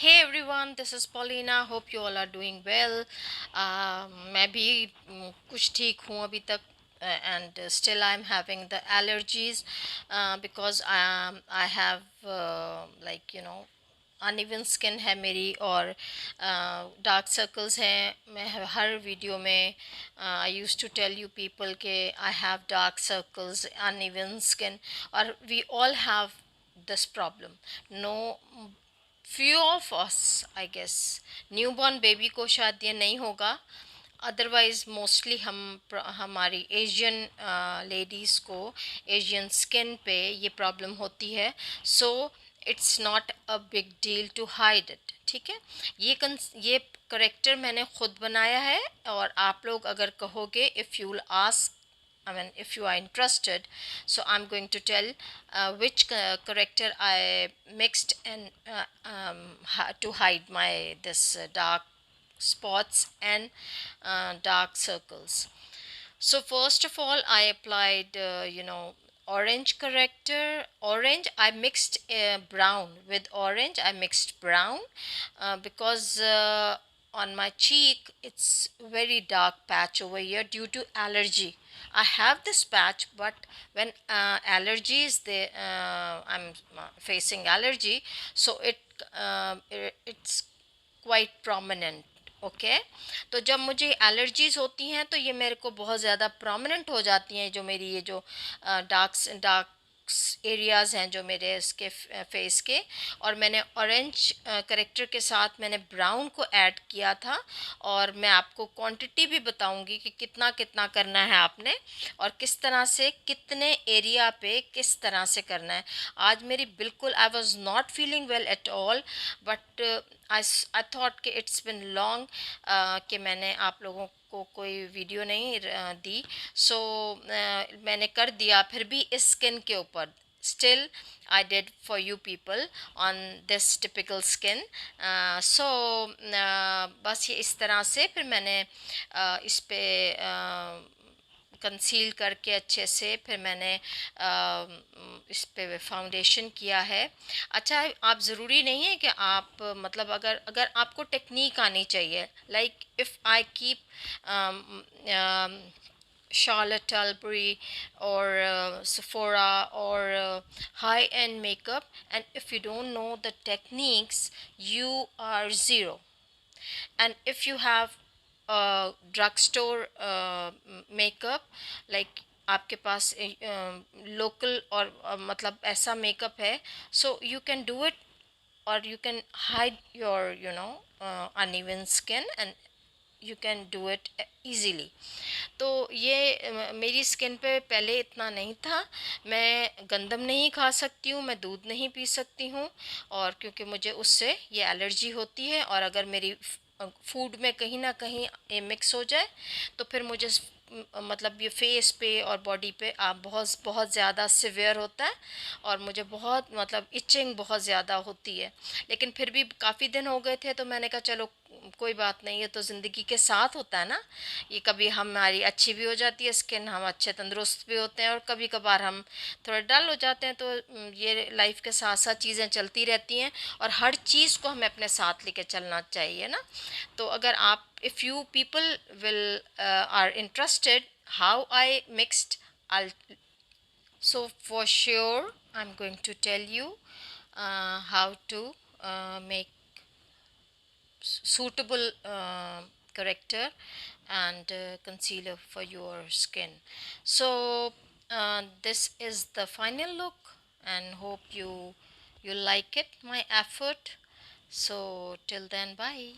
Hey everyone, this is Paulina. Hope you all are doing well. मैं भी कुछ ठीक हूँ अभी तक and still I'm having the allergies because I have uneven skin है मेरी और डार्क सर्कल्स हैं. मैं हर वीडियो में I use to tell you people के I have dark circles uneven skin और we all have this problem. No, few of us, I guess, newborn baby को शायद ये नहीं होगा. अदरवाइज मोस्टली हमारी एशियन लेडीज़ को एशियन स्किन पे ये प्रॉब्लम होती है. So it's not a big deal to hide it. ठीक है, ये करेक्टर मैंने खुद बनाया है और आप लोग अगर कहोगे, if you will ask, I mean, if you are interested, so I'm going to tell which character I mixed and to hide my this dark spots and dark circles. So first of all, I applied, orange corrector. Orange, I mixed brown with orange. I mixed brown because on my cheek it's very dark patch over here due to allergy. I have this patch, but when allergies, I'm facing allergy, so it's quite prominent. Okay तो जब मुझे allergies होती हैं तो ये मेरे को बहुत ज़्यादा प्रोमिनेंट हो जाती हैं, जो मेरी ये जो डार्क डार्क एरियाज़ हैं जो मेरे इसके फेस के. और मैंने ऑरेंज करेक्टर के साथ मैंने ब्राउन को ऐड किया था और मैं आपको क्वांटिटी भी बताऊंगी कि कितना कितना करना है आपने और किस तरह से कितने एरिया पे किस तरह से करना है. आज मेरी बिल्कुल I was not feeling well at all, but I thought कि इट्स बिन लॉन्ग कि मैंने आप लोगों को कोई वीडियो नहीं दी. सो मैंने कर दिया फिर भी इस स्किन के ऊपर. Still I did for you people on this typical skin. So बस ये इस तरह से फिर मैंने इस पे कंसील करके अच्छे से फिर मैंने इस पे फाउंडेशन किया है. अच्छा, आप ज़रूरी नहीं है कि आप मतलब अगर अगर आपको टेक्निक आनी चाहिए, like if I keep Charlotte Tilbury or Sephora or high-end makeup, and if you don't know the techniques, you are zero. And if you have drugstore makeup, like आपके पास लोकल और मतलब ऐसा मेकअप है, so you can do it or you can hide your uneven skin and you can do it easily. तो ये मेरी skin पे पहले इतना नहीं था. मैं गंदम नहीं खा सकती हूँ, मैं दूध नहीं पी सकती हूँ और क्योंकि मुझे उससे ये एलर्जी होती है. और अगर मेरी फूड में कहीं ना कहीं ये मिक्स हो जाए तो फिर मुझे मतलब ये फेस पे और बॉडी पे आप बहुत बहुत ज़्यादा सिवियर होता है और मुझे बहुत मतलब इचिंग बहुत ज़्यादा होती है. लेकिन फिर भी काफ़ी दिन हो गए थे तो मैंने कहा चलो कोई बात नहीं, है तो ज़िंदगी के साथ होता है ना. ये कभी हमारी अच्छी भी हो जाती है स्किन, हम अच्छे तंदुरुस्त भी होते हैं और कभी कभार हम थोड़े डल हो जाते हैं. तो ये लाइफ के साथ साथ चीज़ें चलती रहती हैं और हर चीज़ को हमें अपने साथ लेके चलना चाहिए ना. तो अगर आप if you people will are interested how I mixed, I'll so for sure I'm going to tell you how to make suitable corrector and concealer for your skin. So this is the final look and hope you like it my effort. So till then, bye.